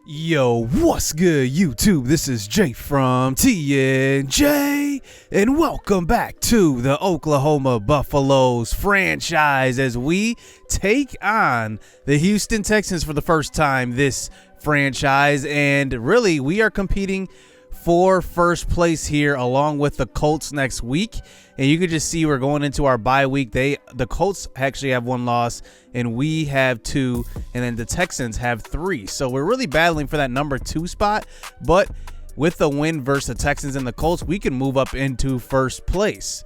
Yo, what's good, YouTube? This is Jay from TNJ, and welcome back to the Oklahoma Buffaloes franchise as we take on the Houston Texans for the first time this franchise. And really, we are competing for first place here along with the Colts next week. And you can just see we're going into our bye week. The Colts actually have one loss and we have two, and then the Texans have three. So we're really battling for that number 2 spot, but with the win versus the Texans and the Colts, we can move up into first place.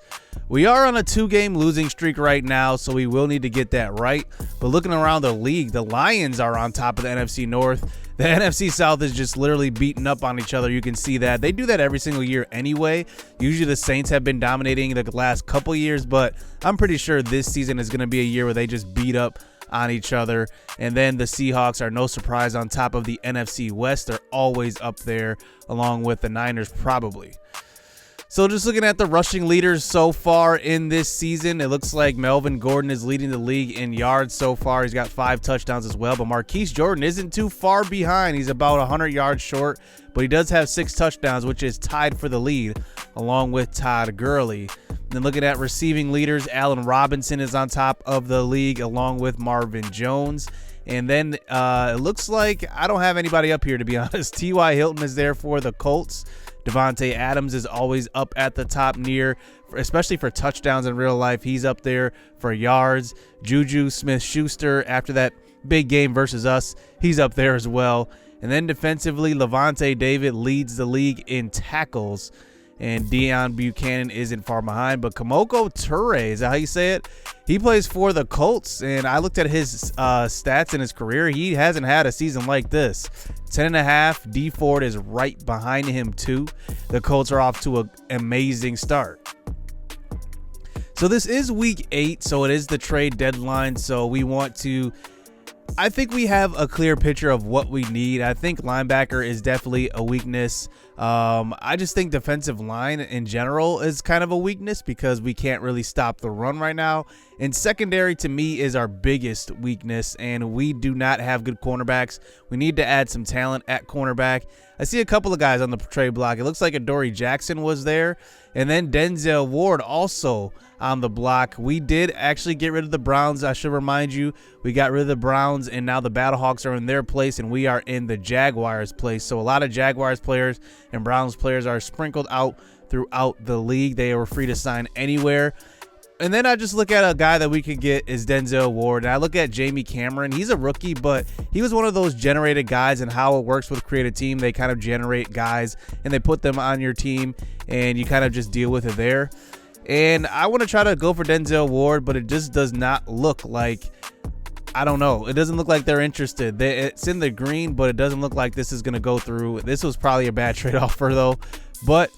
We are on a 2-game losing streak right now, so we will need to get that right. But looking around the league, the Lions are on top of the NFC North. The NFC South is just literally beating up on each other. You can see that. They do that every single year anyway. Usually the Saints have been dominating the last couple years, but I'm pretty sure this season is going to be a year where they just beat up on each other. And then the Seahawks are no surprise on top of the NFC West. They're always up there along with the Niners probably. So just looking at the rushing leaders so far in this season, it looks like Melvin Gordon is leading the league in yards so far. He's got 5 touchdowns as well, but Marquise Jordan isn't too far behind. He's about 100 yards short, but he does have 6 touchdowns, which is tied for the lead along with Todd Gurley. Then looking at receiving leaders, Allen Robinson is on top of the league along with Marvin Jones. And then it looks like I don't have anybody up here, to be honest. T.Y. Hilton is there for the Colts. Devontae Adams is always up at the top near, especially for touchdowns in real life. He's up there for yards. Juju Smith-Schuster, after that big game versus us, he's up there as well. And then defensively, Levante David leads the league in tackles. And Deion Buchanan isn't far behind. But Kamoko Toure, is that how you say it? He plays for the Colts. And I looked at his stats in his career. He hasn't had a season like this. 10.5. D Ford is right behind him too. The Colts are off to an amazing start. So this is week 8. So it is the trade deadline. So we want to... I think we have a clear picture of what we need. I think linebacker is definitely a weakness. I just think defensive line in general is kind of a weakness because we can't really stop the run right now. And secondary to me is our biggest weakness, and we do not have good cornerbacks. We need to add some talent at cornerback. I see a couple of guys on the trade block. It looks like Adoree Jackson was there, and then Denzel Ward also on the block. We did actually get rid of the Browns. I should remind you, we got rid of the Browns, and now the Battlehawks are in their place, and we are in the Jaguars' place. So a lot of Jaguars players and Browns players are sprinkled out throughout the league. They were free to sign anywhere. And then I just look at a guy that we could get is Denzel Ward. And I look at Jamie Cameron. He's a rookie, but he was one of those generated guys, and how it works with Create a Team. They kind of generate guys and they put them on your team, and you kind of just deal with it there. And I want to try to go for Denzel Ward, but it just does not look like, I don't know. It doesn't look like they're interested. It's in the green, but it doesn't look like this is going to go through. This was probably a bad trade offer though. But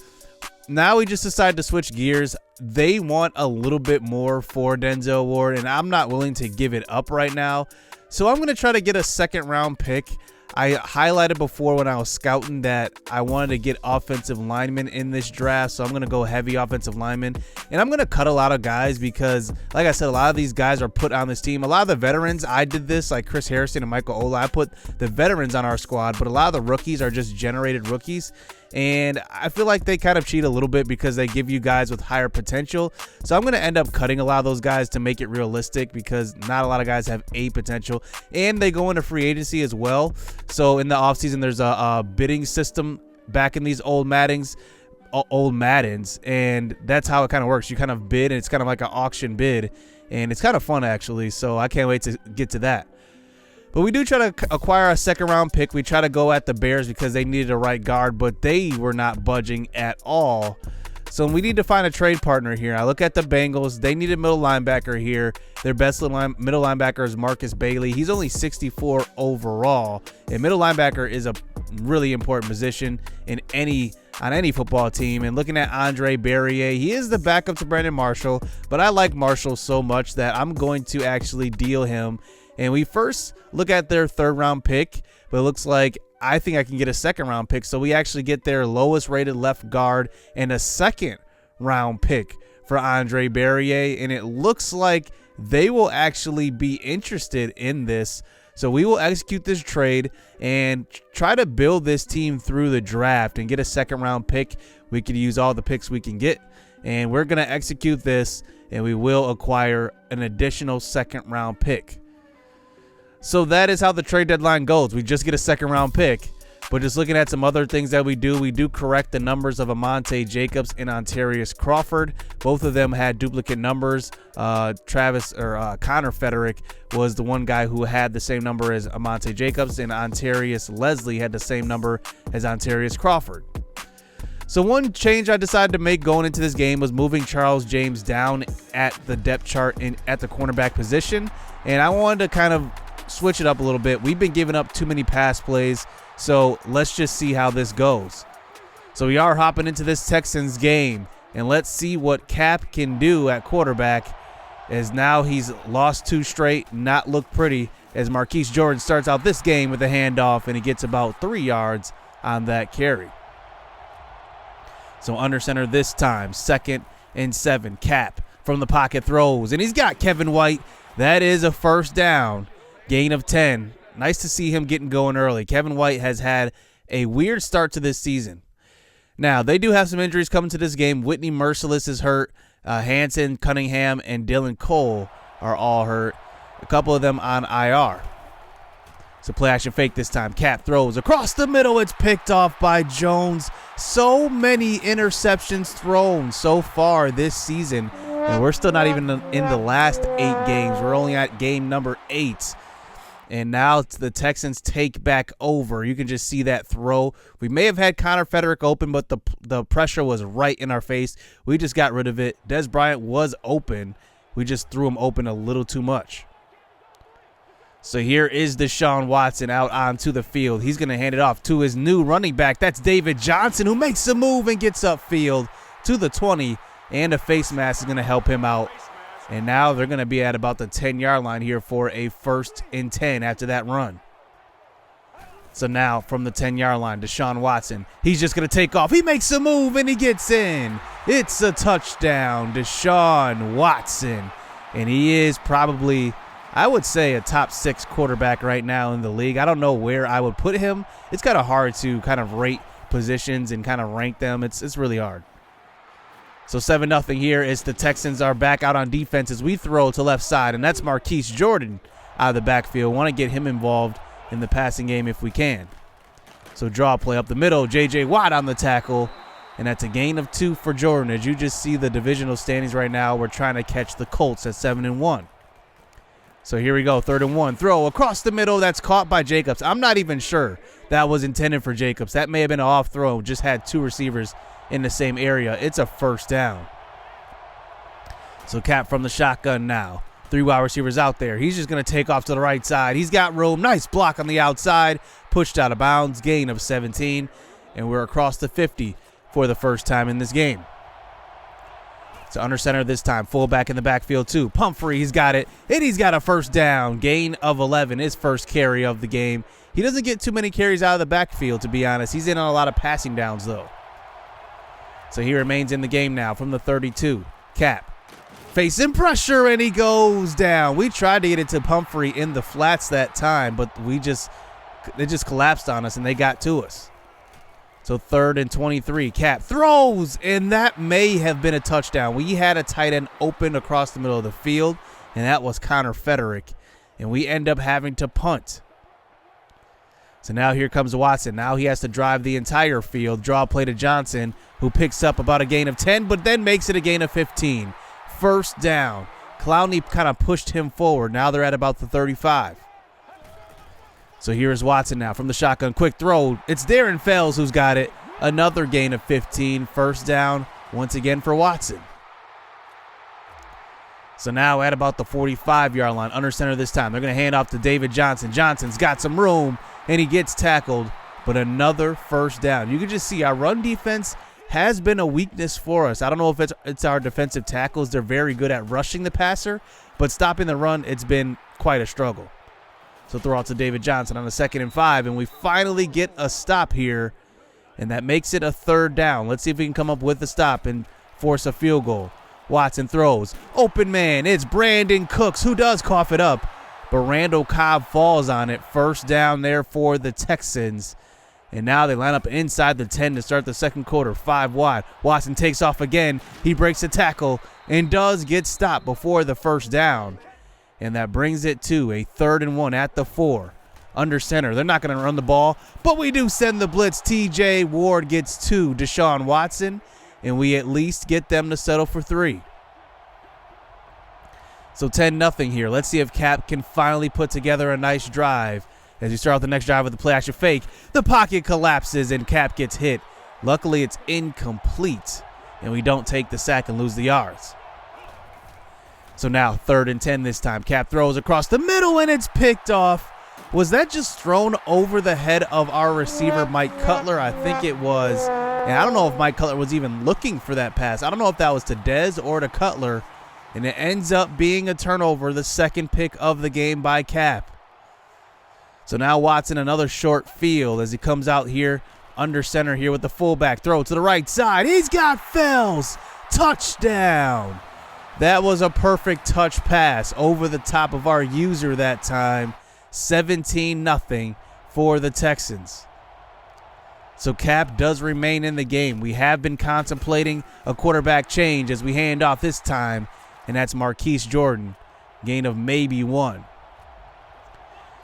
now we just decided to switch gears. They want a little bit more for Denzel Ward, and I'm not willing to give it up right now. So I'm going to try to get a 2nd round pick. I highlighted before when I was scouting that I wanted to get offensive linemen in this draft, so I'm going to go heavy offensive linemen. And I'm going to cut a lot of guys because, like I said, a lot of these guys are put on this team. A lot of the veterans, I did this, like Chris Harrison and Michael Ola. I put the veterans on our squad, but a lot of the rookies are just generated rookies. And I feel like they kind of cheat a little bit because they give you guys with higher potential. So I'm going to end up cutting a lot of those guys to make it realistic because not a lot of guys have a potential. And they go into free agency as well. So in the offseason, there's a bidding system back in these old Maddens. And that's how it kind of works. You kind of bid, and it's kind of like an auction bid. And it's kind of fun, actually. So I can't wait to get to that. But we do try to acquire a 2nd round pick. We try to go at the Bears because they needed a right guard, but they were not budging at all. So we need to find a trade partner here. I look at the Bengals. They need a middle linebacker here. Their best middle linebacker is Marcus Bailey. He's only 64 overall. And middle linebacker is a really important position on any football team. And looking at Andre Barrier, he is the backup to Brandon Marshall, but I like Marshall so much that I'm going to actually deal him. And we first look at their 3rd round pick, but it looks like I think I can get a 2nd round pick. So we actually get their lowest rated left guard and a 2nd round pick for Andre Barrier. And it looks like they will actually be interested in this. So we will execute this trade and try to build this team through the draft and get a second-round pick. We could use all the picks we can get, and we're going to execute this, and we will acquire an additional second-round pick. So that is how the trade deadline goes. We just get a second-round pick. But just looking at some other things that we do correct the numbers of Amonte Jacobs and Ontarius Crawford. Both of them had duplicate numbers. Connor Frederick was the one guy who had the same number as Amonte Jacobs, and Ontarius Leslie had the same number as Ontarius Crawford. So one change I decided to make going into this game was moving Charles James down at the depth chart at the cornerback position, and I wanted to kind of switch it up a little bit. We've been giving up too many pass plays. So let's just see how this goes. So we are hopping into this Texans game, and let's see what Cap can do at quarterback, as now he's lost 2 straight, not look pretty, as Marquise Jordan starts out this game with a handoff, and he gets about 3 yards on that carry. So under center this time, 2nd and 7. Cap from the pocket throws, and he's got Kevin White. That is a first down, gain of 10. Nice to see him getting going early. Kevin White has had a weird start to this season. Now, they do have some injuries coming to this game. Whitney Merciless is hurt. Hanson, Cunningham, and Dylan Cole are all hurt. A couple of them on IR. So play action fake this time. Cap throws across the middle. It's picked off by Jones. So many interceptions thrown so far this season. And we're still not even in the last 8 games. We're only at game number 8. And now the Texans take back over. You can just see that throw. We may have had Connor Frederick open, but the pressure was right in our face. We just got rid of it. Des Bryant was open. We just threw him open a little too much. So here is Deshaun Watson out onto the field. He's going to hand it off to his new running back. That's David Johnson, who makes a move and gets upfield to the 20. And a face mask is going to help him out. And now they're going to be at about the 10-yard line here for a 1st and 10 after that run. So now from the 10-yard line, Deshaun Watson, he's just going to take off. He makes a move and he gets in. It's a touchdown, Deshaun Watson. And he is probably, I would say, a top 6 quarterback right now in the league. I don't know where I would put him. It's kind of hard to kind of rate positions and kind of rank them. It's really hard. So 7-0 here as the Texans are back out on defense as we throw to left side, and that's Marquise Jordan out of the backfield. Want to get him involved in the passing game if we can. So draw play up the middle, J.J. Watt on the tackle, and that's a gain of 2 for Jordan. As you just see the divisional standings right now, we're trying to catch the Colts at 7-1. So here we go, 3rd and 1. Throw across the middle, that's caught by Jacobs. I'm not even sure that was intended for Jacobs. That may have been an off throw, just had 2 receivers in the same area. It's a 1st down. So Cap from the shotgun now. 3 wide receivers out there. He's just going to take off to the right side. He's got room. Nice block on the outside. Pushed out of bounds. Gain of 17. And we're across the 50 for the first time in this game. So under center this time. Fullback in the backfield too. Pumphrey, he's got it. And he's got a 1st down. Gain of 11. His first carry of the game. He doesn't get too many carries out of the backfield, to be honest. He's in on a lot of passing downs, though. So he remains in the game now from the 32. Cap facing pressure, and he goes down. We tried to get it to Pumphrey in the flats that time, but they just collapsed on us, and they got to us. So 3rd and 23. Cap throws, and that may have been a touchdown. We had a tight end open across the middle of the field, and that was Connor Frederick, and we end up having to punt. So now here comes Watson. Now he has to drive the entire field. Draw play to Johnson, who picks up about a gain of 10, but then makes it a gain of 15. 1st down. Clowney kind of pushed him forward. Now they're at about the 35. So here's Watson now from the shotgun. Quick throw. It's Darren Fells who's got it. Another gain of 15. 1st down once again for Watson. So now at about the 45-yard line, under center this time. They're going to hand off to David Johnson. Johnson's got some room, and he gets tackled, but another 1st down. You can just see our run defense has been a weakness for us. I don't know if it's our defensive tackles. They're very good at rushing the passer, but stopping the run, it's been quite a struggle. So throw out to David Johnson on the 2nd and 5, and we finally get a stop here, and that makes it a 3rd down. Let's see if we can come up with a stop and force a field goal. Watson throws. Open man. It's Brandon Cooks who does cough it up, but Randall Cobb falls on it. First down there for the Texans. And now they line up inside the 10 to start the second quarter, 5 wide. Watson takes off again. He breaks a tackle and does get stopped before the first down. And that brings it to a 3rd and 1 at the 4. Under center. They're not going to run the ball, but we do send the blitz. TJ Ward gets 2. Deshaun Watson, and we at least get them to settle for 3. So 10-0 here. Let's see if Cap can finally put together a nice drive. As you start out the next drive with the play action fake, the pocket collapses and Cap gets hit. Luckily, it's incomplete, and we don't take the sack and lose the yards. So now 3rd and 10 this time. Cap throws across the middle, and it's picked off. Was that just thrown over the head of our receiver, Mike Cutler? I think it was. And I don't know if Mike Cutler was even looking for that pass. I don't know if that was to Dez or to Cutler. And it ends up being a turnover, the second pick of the game by Cap. So now Watson, another short field as he comes out here under center here with the fullback. Throw to the right side. He's got Fells. Touchdown. That was a perfect touch pass over the top of our user that time. 17-0 for the Texans. So Cap does remain in the game. We have been contemplating a quarterback change as we hand off this time, and that's Marquise Jordan. Gain of maybe 1.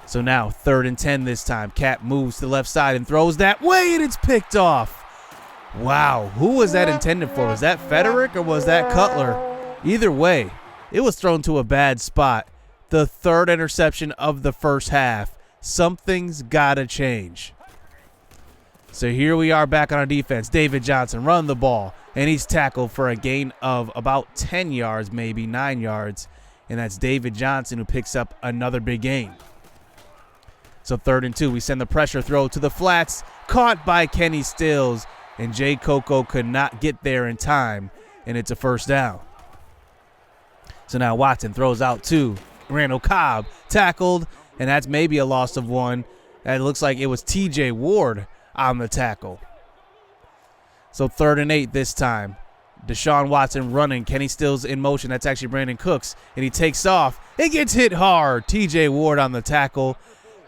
So now 3rd and 10 this time. Cap moves to the left side and throws that way, and it's picked off. Wow, who was that intended for? Was that Frederick or was that Cutler? Either way, it was thrown to a bad spot. The 3rd interception of the first half. Something's got to change. So here we are back on our defense. David Johnson run the ball, and he's tackled for a gain of about 10 yards, maybe 9 yards. And that's David Johnson who picks up another big gain. So 3rd and 2, we send the pressure throw to the flats, caught by Kenny Stills, and Jay Coco could not get there in time, and it's a first down. So now Watson throws out to Randall Cobb, tackled, and that's maybe a loss of 1. It looks like it was TJ Ward on the tackle. So 3rd and 8 this time. Deshaun Watson running. Kenny Stills in motion. That's actually Brandon Cooks, and he takes off. It gets hit hard. TJ Ward on the tackle.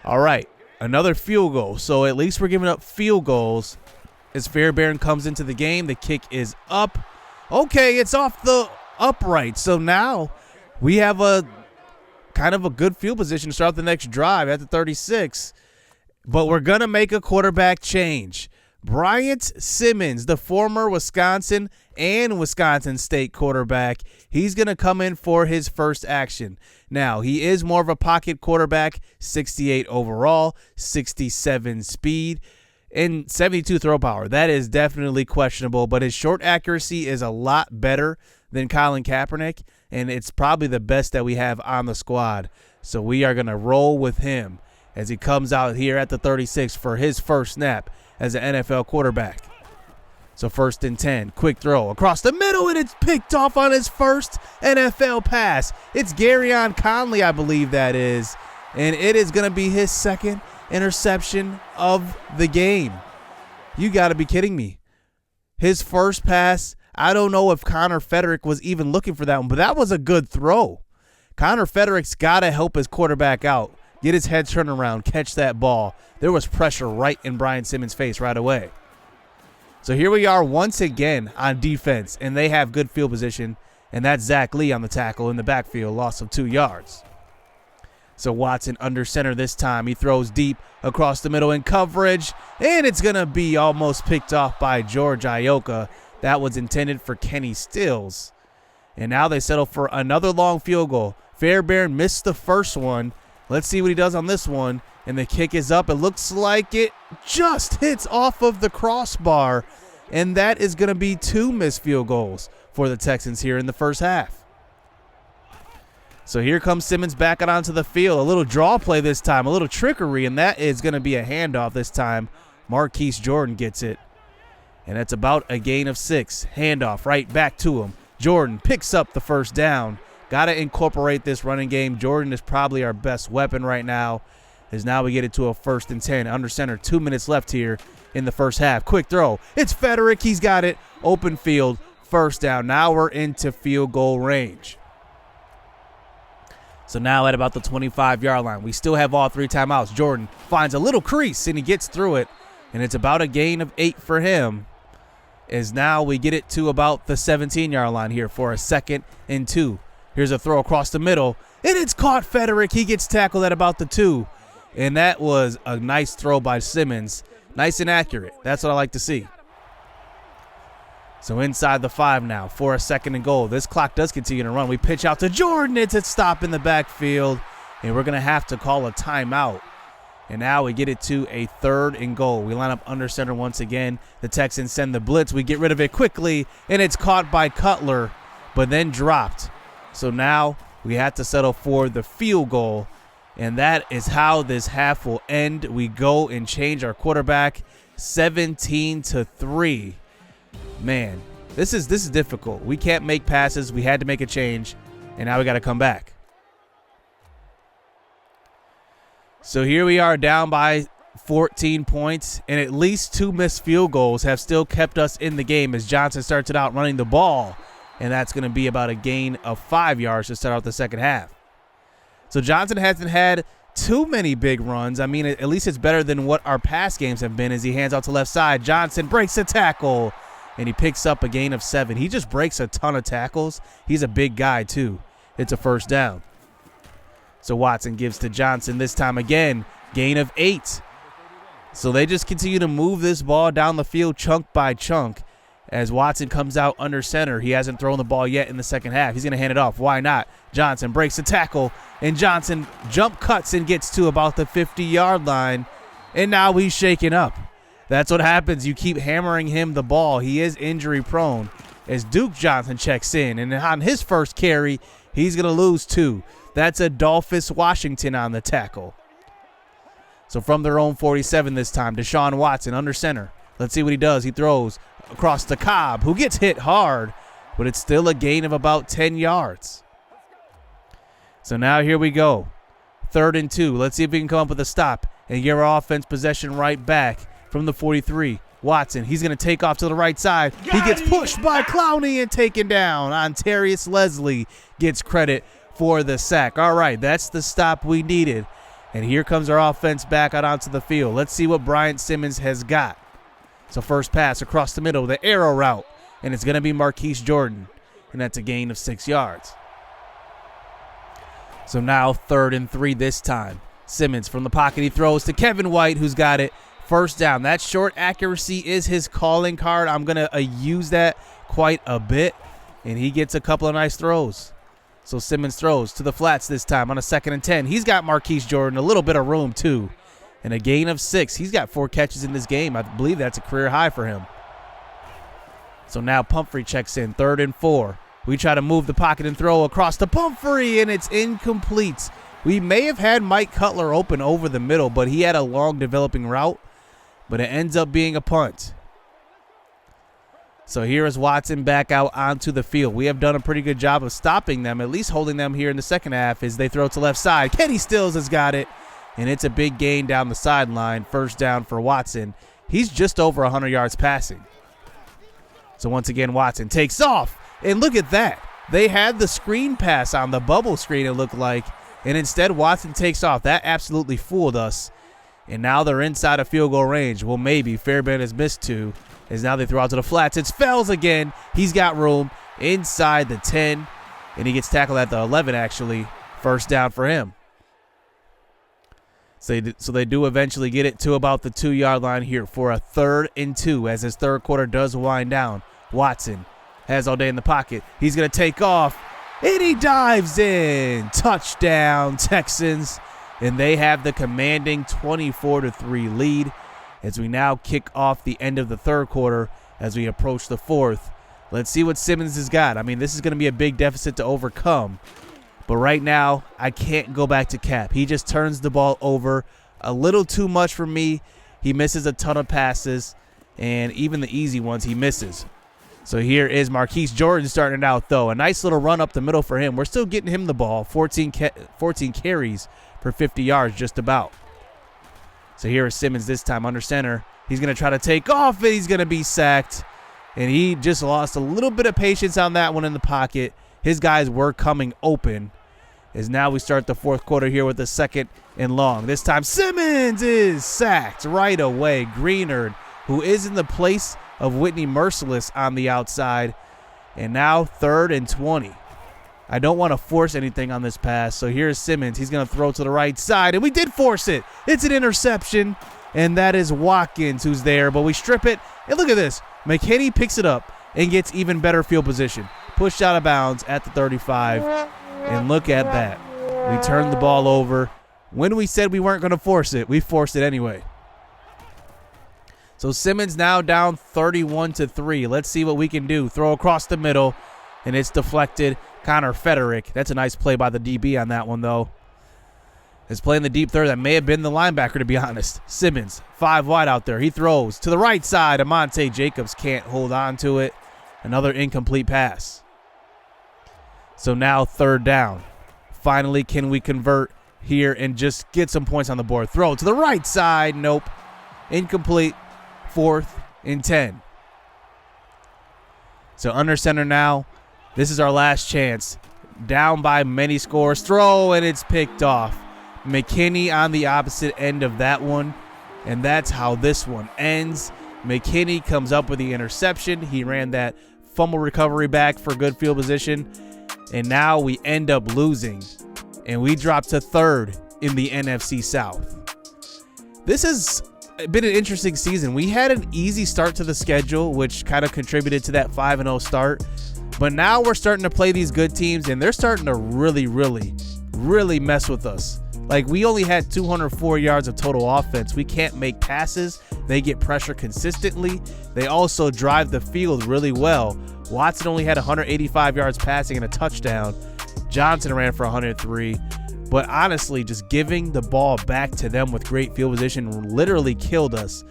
All right, another field goal. So at least we're giving up field goals as Fairbairn comes into the game. The kick is up. Okay, it's off the upright. So now we have a kind of a good field position to start the next drive at the 36. But we're going to make a quarterback change. Bryant Simmons, the former Wisconsin and Wisconsin State quarterback, he's going to come in for his first action. Now, he is more of a pocket quarterback, 68 overall, 67 speed, and 72 throw power. That is definitely questionable, but his short accuracy is a lot better than Colin Kaepernick, and it's probably the best that we have on the squad. So we are going to roll with him as he comes out here at the 36 for his first snap as an NFL quarterback. So 1st and 10, quick throw across the middle, and it's picked off on his first NFL pass. It's Garyon Conley, I believe that is, and it is going to be his second interception of the game. You got to be kidding me. His first pass, I don't know if Connor Frederick was even looking for that one, but that was a good throw. Connor Frederick's got to help his quarterback out, get his head turned around, catch that ball. There was pressure right in Brian Simmons' face right away. So here we are once again on defense, and they have good field position, and that's Zach Lee on the tackle in the backfield, loss of 2 yards. So Watson under center this time. He throws deep across the middle in coverage, and it's going to be almost picked off by George Ioka. That was intended for Kenny Stills. And now they settle for another long field goal. Fairbairn missed the first one. Let's see what he does on this one. And the kick is up. It looks like it just hits off of the crossbar. And that is going to be 2 missed field goals for the Texans here in the first half. So here comes Simmons back out onto the field. A little draw play this time, a little trickery, and that is going to be a handoff this time. Marquise Jordan gets it. And that's about a gain of 6. Handoff right back to him. Jordan picks up the first down. Got to incorporate this running game. Jordan is probably our best weapon right now. As now we get it to a 1st and 10. Under center, 2 minutes left here in the first half. Quick throw. It's Frederick. He's got it. Open field. First down. Now we're into field goal range. So now at about the 25-yard line, we still have all 3 timeouts. Jordan finds a little crease, and he gets through it, and it's about a gain of 8 for him. As now we get it to about the 17-yard line here for a 2nd and 2. Here's a throw across the middle, and it's caught Frederick. He gets tackled at about the 2, and that was a nice throw by Simmons. Nice and accurate. That's what I like to see. So inside the 5 now for a 2nd and goal. This clock does continue to run. We pitch out to Jordan. It's a stop in the backfield, and we're going to have to call a timeout. And now we get it to a 3rd and goal. We line up under center once again. The Texans send the blitz. We get rid of it quickly, and it's caught by Cutler, but then dropped. So now we have to settle for the field goal, and that is how this half will end. We go and change our quarterback 17-3. Man, this is difficult. We can't make passes. We had to make a change, and now we got to come back. So here we are down by 14 points, and at least 2 missed field goals have still kept us in the game as Johnson starts it out running the ball, and that's going to be about a gain of 5 yards to start out the second half. So Johnson hasn't had too many big runs. I mean, at least it's better than what our past games have been as he hands out to left side. Johnson breaks a tackle, and he picks up a gain of 7. He just breaks a ton of tackles. He's a big guy, too. It's a 1st down. So Watson gives to Johnson this time again. Gain of 8. So they just continue to move this ball down the field chunk by chunk as Watson comes out under center. He hasn't thrown the ball yet in the second half. He's going to hand it off. Why not? Johnson breaks a tackle, and Johnson jump cuts and gets to about the 50-yard line, and now he's shaken up. That's what happens. You keep hammering him the ball. He is injury prone as Duke Johnson checks in. And on his first carry, he's going to lose 2. That's Adolphus Washington on the tackle. So from their own 47 this time, Deshaun Watson under center. Let's see what he does. He throws across to Cobb, who gets hit hard, but it's still a gain of about 10 yards. So now here we go. 3rd and 2. Let's see if we can come up with a stop and get our offense possession right back. From the 43, Watson, he's going to take off to the right side. He gets pushed by Clowney and taken down. Ontarius Leslie gets credit for the sack. All right, that's the stop we needed. And here comes our offense back out onto the field. Let's see what Bryant Simmons has got. So first pass across the middle, the arrow route, and it's going to be Marquise Jordan, and that's a gain of 6 yards. So now 3rd and 3 this time. Simmons from the pocket, he throws to Kevin White, who's got it. 1st down. That short accuracy is his calling card. I'm going to use that quite a bit, and he gets a couple of nice throws. So Simmons throws to the flats this time on a 2nd and 10. He's got Marquise Jordan a little bit of room, too, and a gain of 6. He's got 4 catches in this game. I believe that's a career high for him. So now Pumphrey checks in, 3rd and 4. We try to move the pocket and throw across to Pumphrey, and it's incomplete. We may have had Mike Cutler open over the middle, but he had a long developing route. But it ends up being a punt. So here is Watson back out onto the field. We have done a pretty good job of stopping them, at least holding them here in the second half as they throw to left side. Kenny Stills has got it, and it's a big gain down the sideline. 1st down for Watson. He's just over 100 yards passing. So once again, Watson takes off, and look at that. They had the screen pass on the bubble screen, it looked like, and instead Watson takes off. That absolutely fooled us. And now they're inside of field goal range. Well, maybe. Fairbairn has missed 2. As now they throw out to the flats. It's Fells again. He's got room inside the 10. And he gets tackled at the 11, actually. 1st down for him. So they do eventually get it to about the 2-yard line here for a 3rd and 2 as his 3rd quarter does wind down. Watson has all day in the pocket. He's going to take off. And he dives in. Touchdown, Texans. And they have the commanding 24-3 lead as we now kick off the end of the 3rd quarter as we approach the 4th. Let's see what Simmons has got. I mean, this is going to be a big deficit to overcome. But right now, I can't go back to Cap. He just turns the ball over a little too much for me. He misses a ton of passes, and even the easy ones he misses. So here is Marquise Jordan starting it out, though. A nice little run up the middle for him. We're still getting him the ball. 14 carries for 50 yards just about. So here is Simmons this time under center. He's going to try to take off, and he's going to be sacked. And he just lost a little bit of patience on that one in the pocket. His guys were coming open. as now we start the fourth quarter here with a 2nd and long. This time Simmons is sacked right away. Greenard, who is in the place of Whitney Merciless on the outside. And now 3rd and 20. I don't want to force anything on this pass, so here's Simmons. He's going to throw to the right side, and we did force it. It's an interception, and that is Watkins who's there, but we strip it. And look at this. McKinney picks it up and gets even better field position. Pushed out of bounds at the 35, and look at that. We turned the ball over. When we said we weren't going to force it, we forced it anyway. So Simmons now down 31-3. Let's see what we can do. Throw across the middle, and it's deflected. Connor Federick. That's a nice play by the DB on that one, though. Is playing the deep third. That may have been the linebacker, to be honest. Simmons, 5 wide out there. He throws to the right side. Amonte Jacobs can't hold on to it. Another incomplete pass. So now 3rd down. Finally, can we convert here and just get some points on the board? Throw to the right side. Nope. Incomplete. 4th and 10. So under center now. This is our last chance. Down by many scores. Throw, and it's picked off. McKinney on the opposite end of that one. And that's how this one ends. McKinney comes up with the interception. He ran that fumble recovery back for good field position. And now we end up losing. And we drop to 3rd in the NFC South. This has been an interesting season. We had an easy start to the schedule, which kind of contributed to that 5-0 start. But now we're starting to play these good teams, and they're starting to really mess with us. Like, we only had 204 yards of total offense. We can't make passes. They get pressure consistently. They also drive the field really well. Watson only had 185 yards passing and a touchdown. Johnson ran for 103. But honestly, just giving the ball back to them with great field position literally killed us.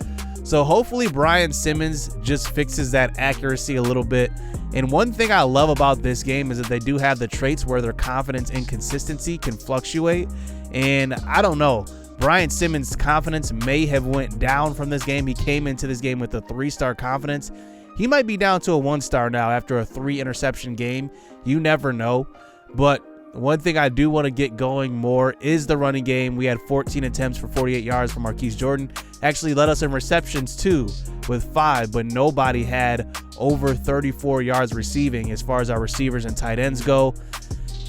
So hopefully Brian Simmons just fixes that accuracy a little bit. And one thing I love about this game is that they do have the traits where their confidence and consistency can fluctuate. And I don't know, Brian Simmons' confidence may have went down from this game. He came into this game with a 3-star confidence. He might be down to a 1-star now after a 3-interception game. You never know. But one thing I do want to get going more is the running game. We had 14 attempts for 48 yards from Marquise Jordan. Actually led us in receptions too with 5, but nobody had over 34 yards receiving as far as our receivers and tight ends go.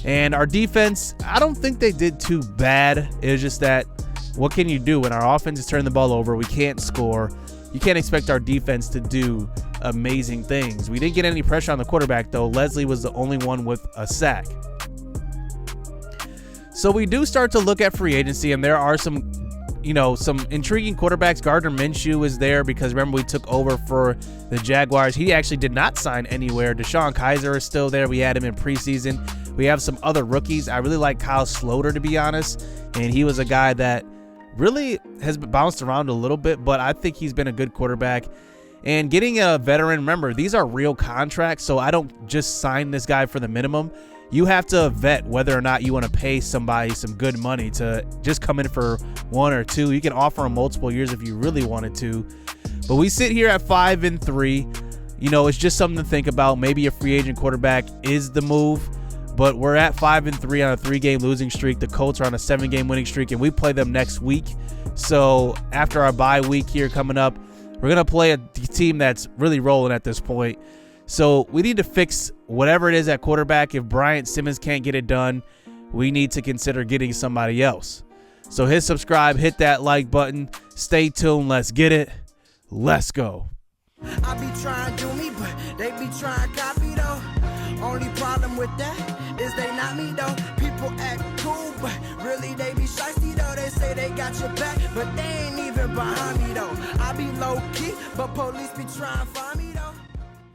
And our defense, I don't think they did too bad. It was just that, what can you do when our offense is turning the ball over? We can't score. You can't expect our defense to do amazing things. We didn't get any pressure on the quarterback, though. Leslie was the only one with a sack. So we do start to look at free agency, and there are some intriguing quarterbacks. Gardner Minshew is there because remember we took over for the Jaguars. He actually did not sign anywhere. Deshaun Kaiser is still there. We had him in preseason. We have some other rookies. I really like Kyle Sloter, to be honest, and he was a guy that really has bounced around a little bit, but I think he's been a good quarterback. And getting a veteran, remember, these are real contracts, so I don't just sign this guy for the minimum. You have to vet whether or not you want to pay somebody some good money to just come in for 1 or 2. You can offer them multiple years if you really wanted to. But we sit here at 5-3. It's just something to think about. Maybe a free agent quarterback is the move. But we're at 5-3 on a 3-game losing streak. The Colts are on a 7-game winning streak, and we play them next week. So after our bye week here coming up, we're going to play a team that's really rolling at this point. So we need to fix whatever it is at quarterback. If Brian Simmons can't get it done, we need to consider getting somebody else. So hit subscribe, hit that like button. Stay tuned. Let's get it. Let's go. I be trying to do me, but they be trying to copy though. Only problem with that is they not me though. People act cool, but really they be shiesty though. They say they got your back, but they ain't even behind me though. I be low key, but police be trying to find me.